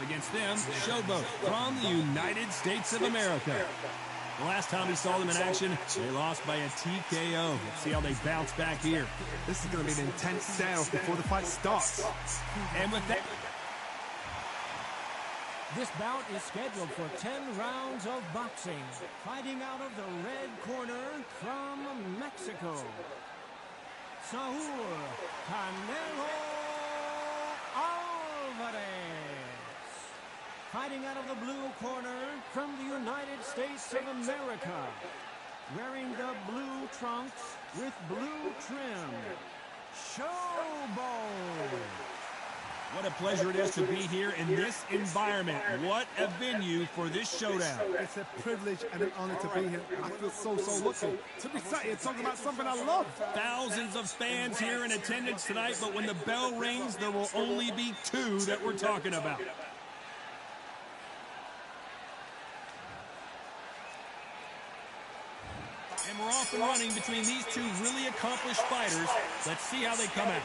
against them, Showboat from the United States of America. The last time we saw them in action, they lost by a TKO. Let's see how they bounce back here. This is going to be an intense stare-off before the fight starts. And with that... This bout is scheduled for 10 rounds of boxing. Fighting out of the red corner from Mexico, Saúl Canelo Alvarez. Fighting out of the blue corner from the United States of America, wearing the blue trunks with blue trim, Showboat. What a pleasure it is to be here in this environment. What a venue for this showdown. It's a privilege and an honor to be here. I feel so lucky to be sat here talking about something I love. Thousands of fans here in attendance tonight, but when the bell rings, there will only be two that we're talking about. And we're off and running between these two really accomplished fighters. Let's see how they come out.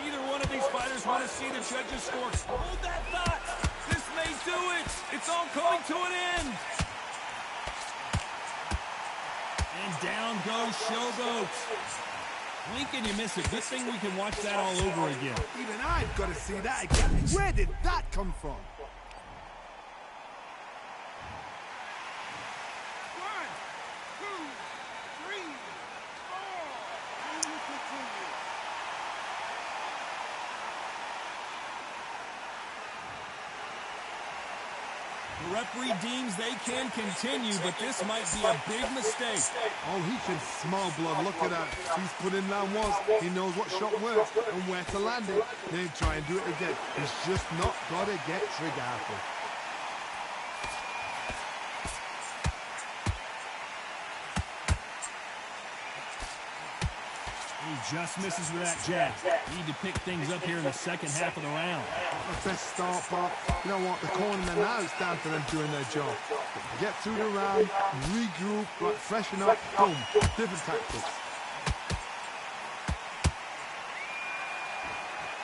Neither one of these fighters want to see the judges' score. Hold that thought. This may do it. It's all coming to an end. And down goes Showboat. Blink and you miss it. Good thing we can watch that all over again. Even I've got to see that again. Where did that come from? The referee deems they can continue, but this might be a big mistake. Oh, he can smell blood. Look at that. He's put in down once. He knows what shot works and where to land it. Then try and do it again. He's just not got to get trigger happy. He just misses with that jab. Need to pick things up here in the second half of the round. The best start, but you know what? The cornermen now, it's down to them doing their job. Get through the round, regroup, like freshen up, boom, different tactics.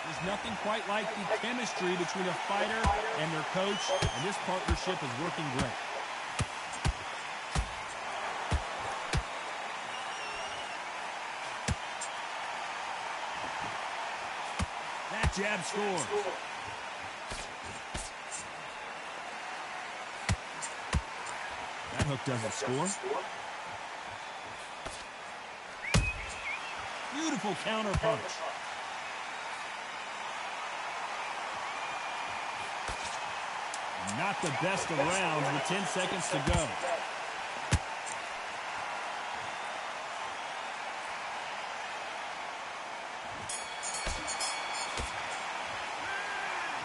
There's nothing quite like the chemistry between a fighter and their coach, and this partnership is working great. That jab scores. That hook doesn't score. Beautiful counter punch. Not the best of rounds with 10 seconds to go.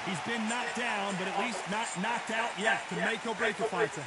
He's been knocked down, but at least not knocked out yet to make or break a fighter.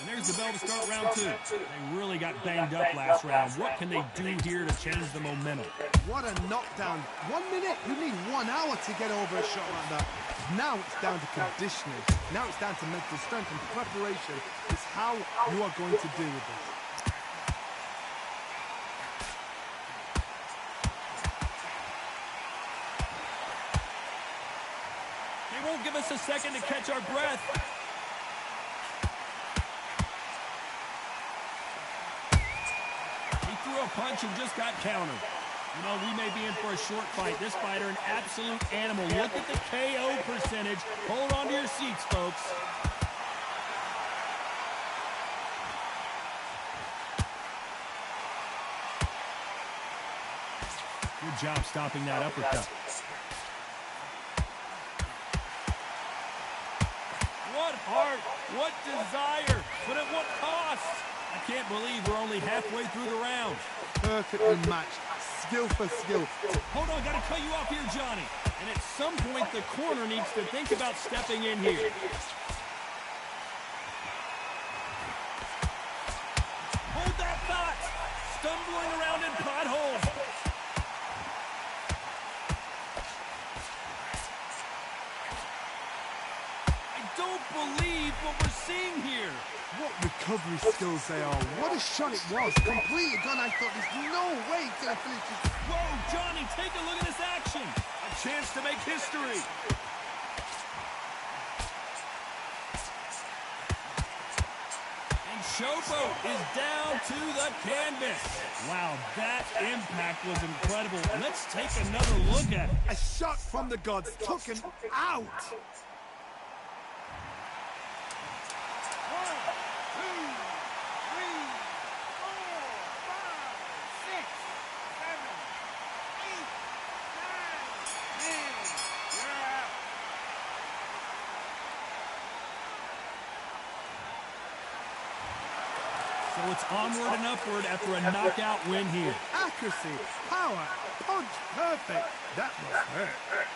And there's the bell to start round two. They really got banged up last round. What can they do here to change the momentum? What a knockdown. 1 minute, you need 1 hour to get over a shot like that. Now it's down to conditioning. Now it's down to mental strength and preparation. It's how you are going to deal with this. They won't give us a second to catch our breath. A punch and just got countered. You know, we may be in for a short fight. This fighter, an absolute animal. Look at the KO percentage. Hold on to your seats, folks. Good job stopping that uppercut. What heart, what desire, but at what cost? I can't believe we're only halfway through the round. Perfectly matched. skill for skill. Hold on, gotta cut you off here, Johnny. And at some point, the corner needs to think about stepping in here. Hold that thought. Stumbling around in potholes. I don't believe what we're seeing here. What recovery skills they are. What a shot it was. Completely gone. I thought there's no way he's going to finish this. Whoa, Johnny, take a look at this action. A chance to make history. And Showboat is down to the canvas. Wow, that impact was incredible. Let's take another look at it. A shot from the gods. Took him out. 1, 2, 3, 4, 5, 6, 7, 8, 9, 10. So it's onward and upward after a knockout win here. Accuracy, power, punch, perfect. That must hurt.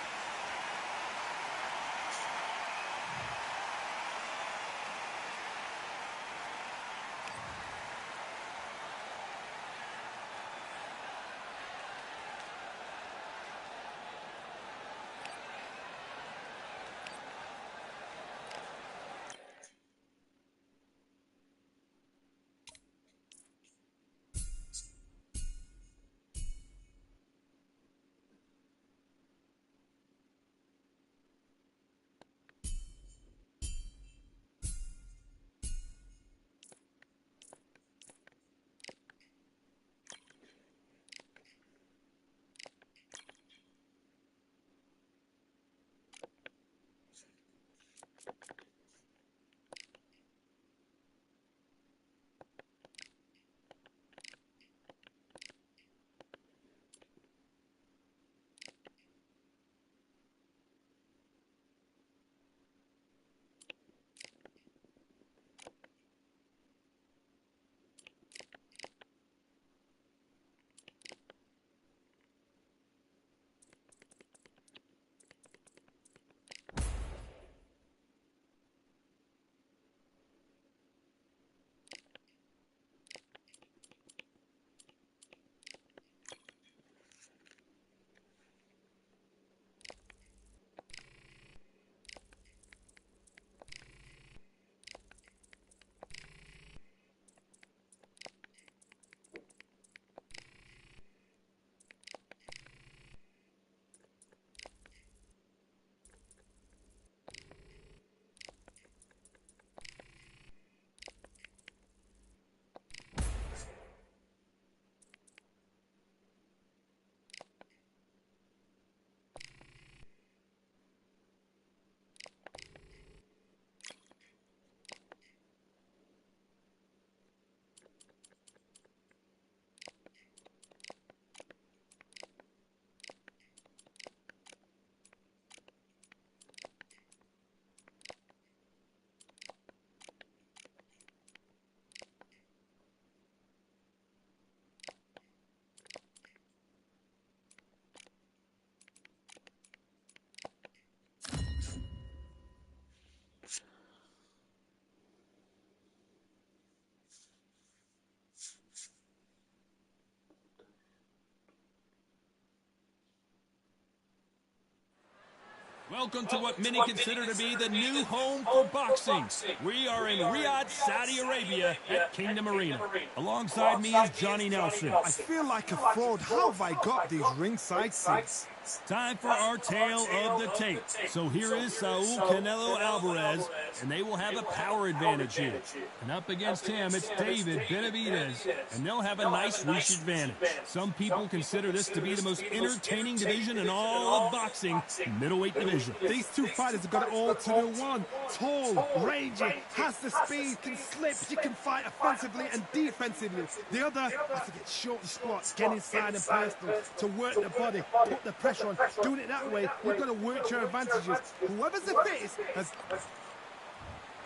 Welcome to what many consider to be the new home for boxing. We are in Riyadh, Saudi Arabia at Kingdom Arena. Alongside me is Johnny Nelson. I feel like a fraud. How have I got these ringside seats? Time for our tale of the tape. So here is Saul Canelo Alvarez, and they will have a power advantage here. And up against him, it's David Benavidez, and they'll have a nice reach advantage. Some people consider this to be the most entertaining division in all of boxing, middleweight division. These two fighters have got it all to do. One, tall, rangy, has the speed, can slip, she can fight offensively and defensively. The other has to get short and squats, get inside and personal, to work the body, put the pressure on. Doing it that way, you've got to work your advantages. Whoever's the fittest has...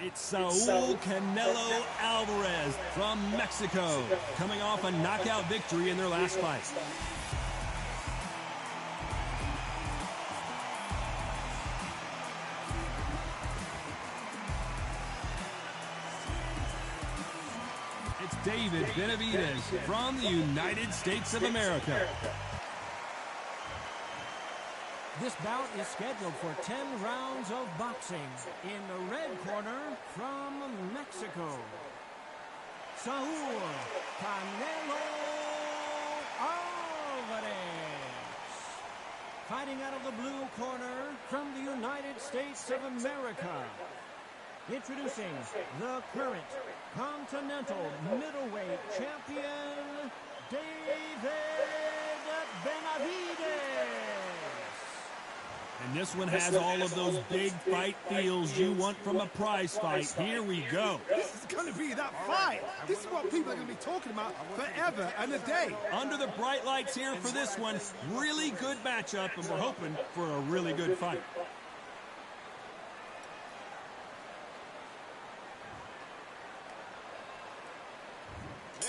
It's Saul Canelo Alvarez from Mexico, coming off a knockout victory in their last fight. David Benavidez from the United States of America. This bout is scheduled for 10 rounds of boxing. In the red corner, from Mexico, Saul Canelo Alvarez. Fighting out of the blue corner, from the United States of America, introducing the current Continental Middleweight Champion, David Benavidez. And this one has all of those big fight feels you want from a prize fight. Here we go. This is going to be that fight. This is what people are going to be talking about forever and a day. Under the bright lights here for this one. Really good matchup, and we're hoping for a really good fight.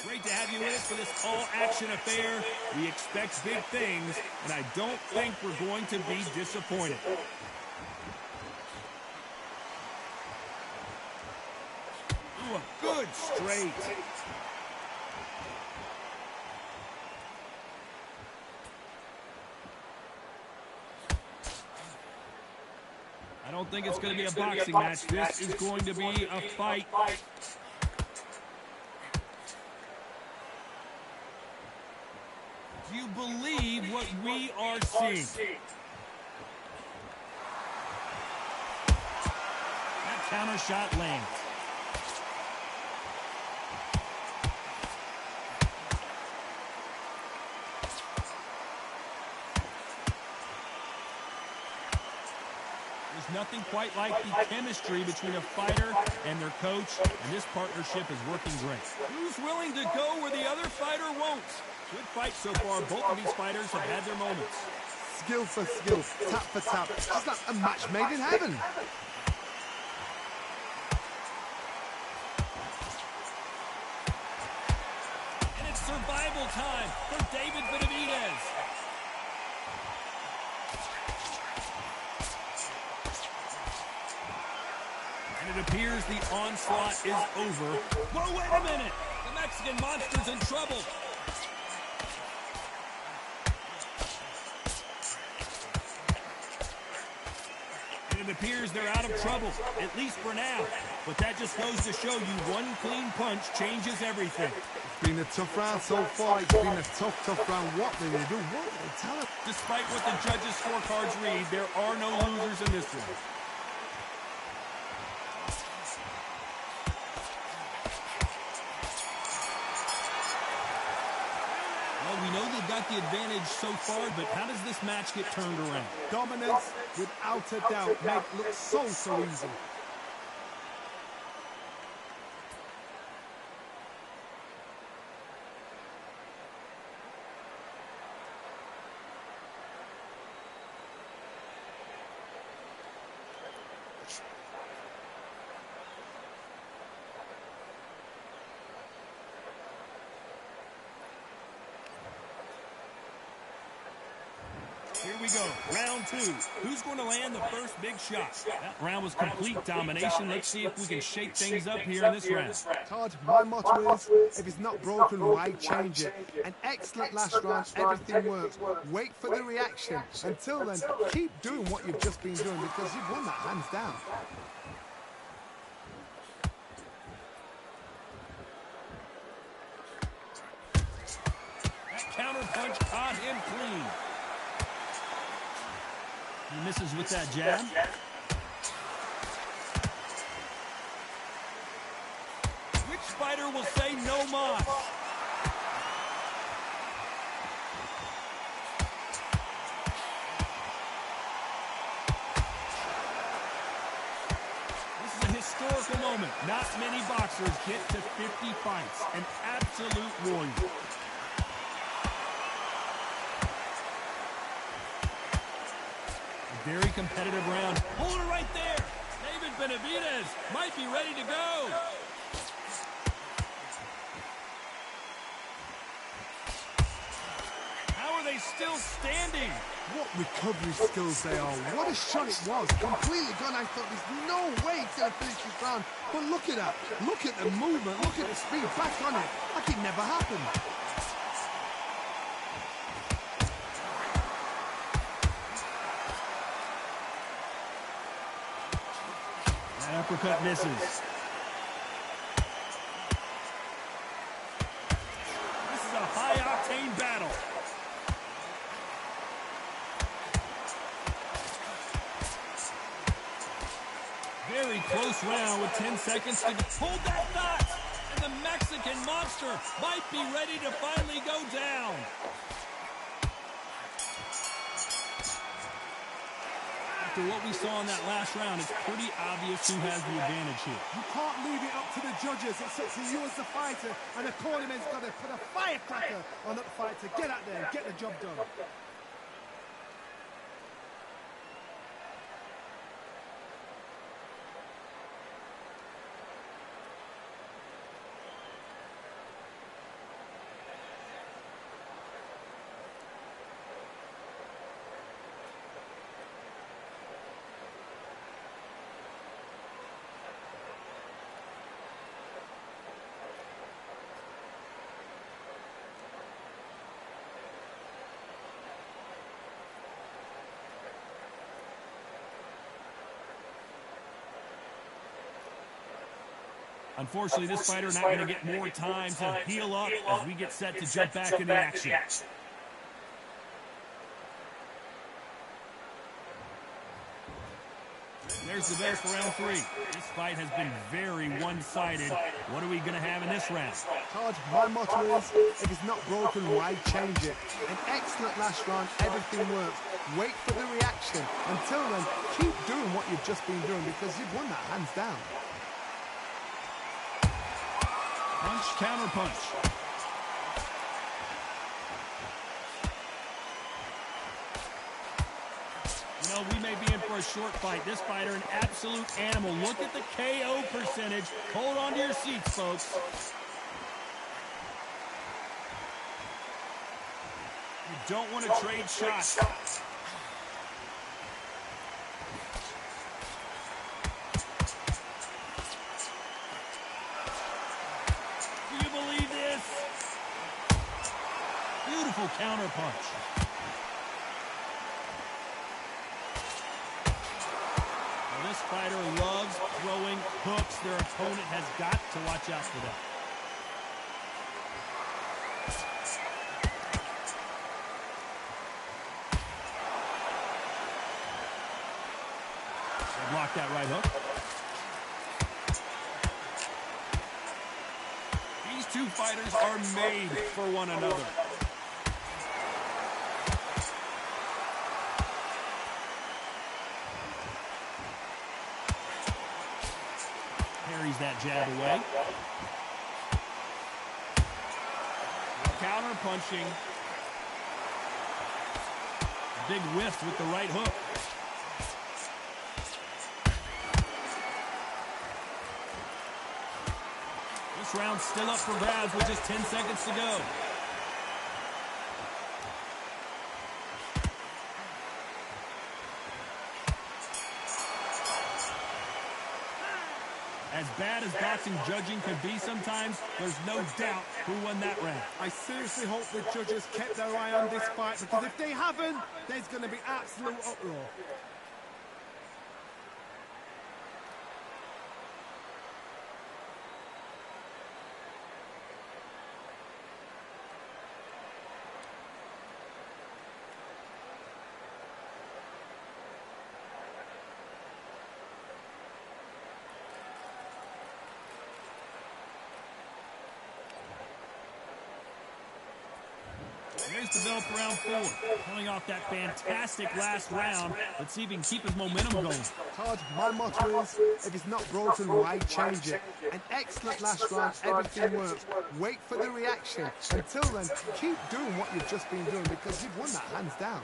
Great to have you with us for this all-action affair. We expect big things, and I don't think we're going to be disappointed. Ooh, a good straight. I don't think it's going to be a boxing match. This is going to be a fight. Do you believe what we are seeing? That counter shot lands. There's nothing quite like the chemistry between a fighter and their coach, and this partnership is working great. Who's willing to go where the other fighter won't? Good fight so far. Both of these fighters have had their moments. Skill for skill, tap for tap. It's like a match made in heaven. And it's survival time for David Benavidez. And it appears the onslaught is over. Whoa, wait a minute! The Mexican monster's in trouble. It appears they're out of trouble, at least for now. But that just goes to show you one clean punch changes everything. It's been a tough round so far. It's been a tough round. What do they do? What do they tell us? Despite what the judges' scorecards read, there are no losers in this one. We know they've got the advantage so far, but how does this match get turned around? Dominance, without a doubt, made it look so easy. Here we go, round two. Who's going to land the first big shot? That round was complete domination. Let's see if we can shake things up here in this round. Todd, my motto is, if it's not broken, why change it? An excellent last round, everything works. Wait for the reaction. Until then, keep doing what you've just been doing because you've won that hands down. That counter punch caught him clean. He misses with that jab. Which fighter will say no mas? This is a historical moment. Not many boxers get to 50 fights. An absolute warrior. Very competitive round. Hold it right there. David Benavidez might be ready to go. How are they still standing? What recovery skills they are. What a shot it was. Completely gone. I thought there's no way he's going to finish this round. But look at that. Look at the movement. Look at the speed. Back on it. Like it never happened. That uppercut misses. This is a high-octane battle. Very close round with 10 seconds to go. Hold that thought! And the Mexican monster might be ready to finally go down. After what we saw in that last round, it's pretty obvious who has the advantage here. You can't leave it up to the judges. It's up to you as the fighter. And the cornerman's got to put a firecracker on that fight to get out there and get the job done. Unfortunately, this fighter not going to get more time to heal up as we get set to jump back into action. There's the bell for round 3. This fight has been very one-sided. What are we going to have in this round? Todd, my motto is, if it's not broken, why change it? An excellent last round, everything works. Wait for the reaction. Until then, keep doing what you've just been doing because you've won that hands down. Punch, counter punch. You know, we may be in for a short fight. This fighter, an absolute animal. Look at the KO percentage. Hold on to your seats, folks. You don't want to trade shots. Beautiful counter punch. Now this fighter loves throwing hooks. Their opponent has got to watch out for that. They block that right hook. These two fighters are made for one another. Parries that jab away. Counter punching. Big whiff with the right hook. This round's still up for grabs with just 10 seconds to go. As bad as boxing judging can be sometimes, there's no doubt who won that round. I seriously hope the judges kept their eye on this fight, because if they haven't, there's going to be absolute uproar. There's the bell for round 4. Coming off that fantastic last round. Let's see if he can keep his momentum going. Todd, my motto is, if it's not broken, why change it? An excellent last round, everything works. Wait for the reaction. Until then, keep doing what you've just been doing, because you've won that hands down.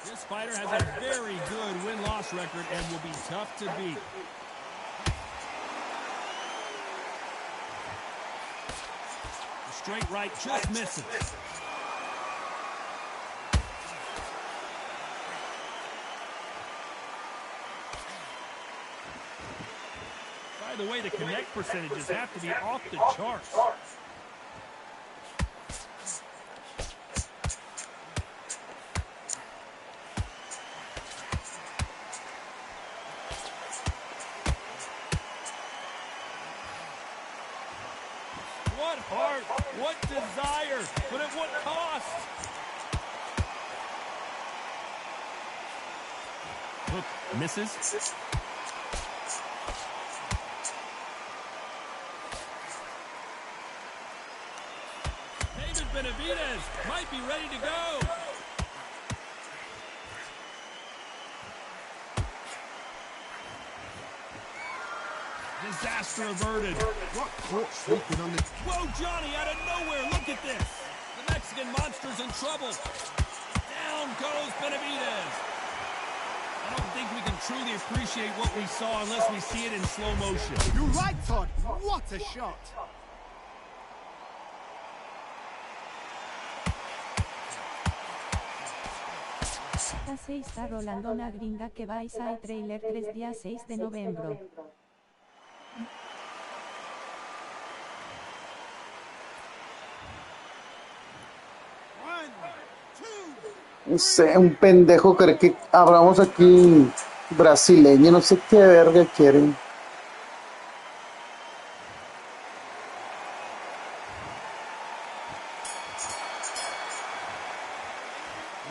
This fighter has a very good win-loss record and will be tough to beat. straight right, just misses. By the way, the connect percentages have to be off the charts. What heart, what desire, but at what cost? Look, misses. David Benavidez might be ready to go. Disaster averted. What caught sleeping on the... Whoa, Johnny, out of nowhere, look at this. The Mexican monster's in trouble. Down goes Benavidez. I don't think we can truly appreciate what we saw unless we see it in slow motion. You're right, Todd. What a shot. Se está rolando una gringa que vais al trailer 3 días 6 de noviembre. No sé, un pendejo cree que hablamos aquí brasileño, no sé qué verga quieren.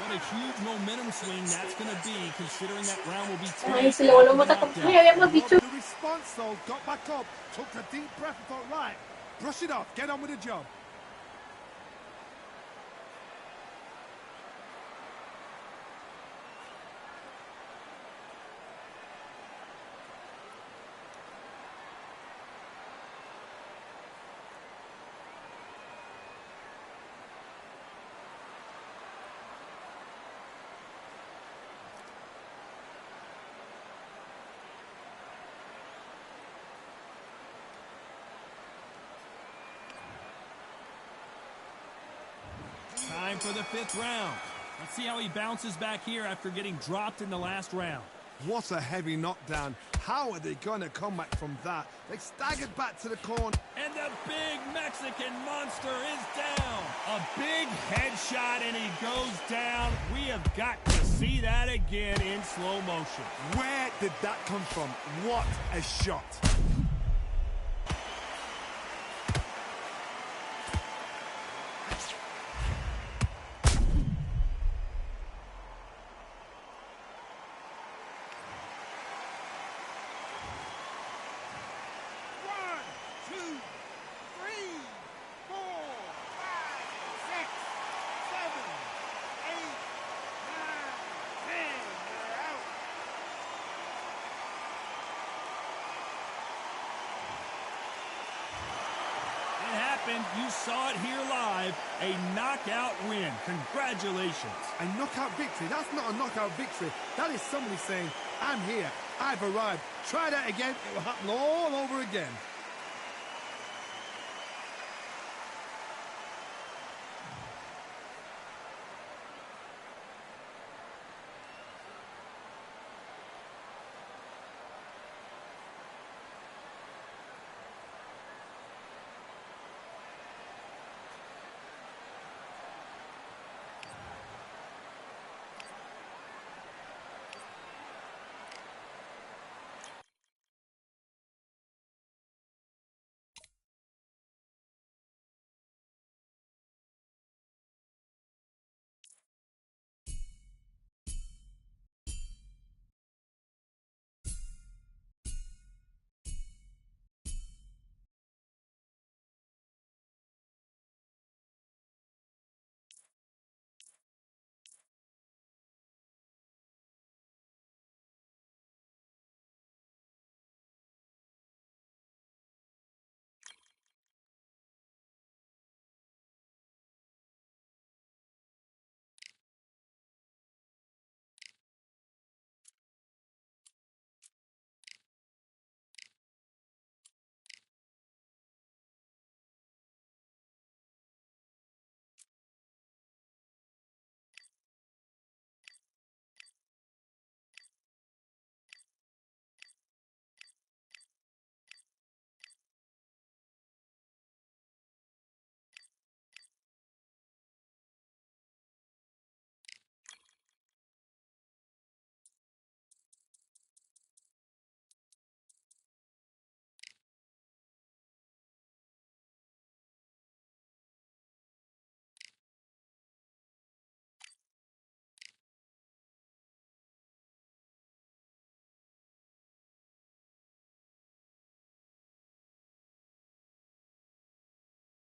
What a huge momentum swing that's going to be, considering that round will be 10. Ay, se le volvió a botar como ya habíamos dicho. The response, though, got back up, took a deep breath and thought, right, brush it off, get on with the job. Time for the 5th round. Let's see how he bounces back here after getting dropped in the last round. What a heavy knockdown. How are they going to come back from that? They staggered back to the corner. And the big Mexican monster is down. A big headshot and he goes down. We have got to see that again in slow motion. Where did that come from? What a shot. You saw it here live, a knockout win. Congratulations. A knockout victory? That's not a knockout victory. That is somebody saying, I'm here, I've arrived. Try that again, it will happen all over again.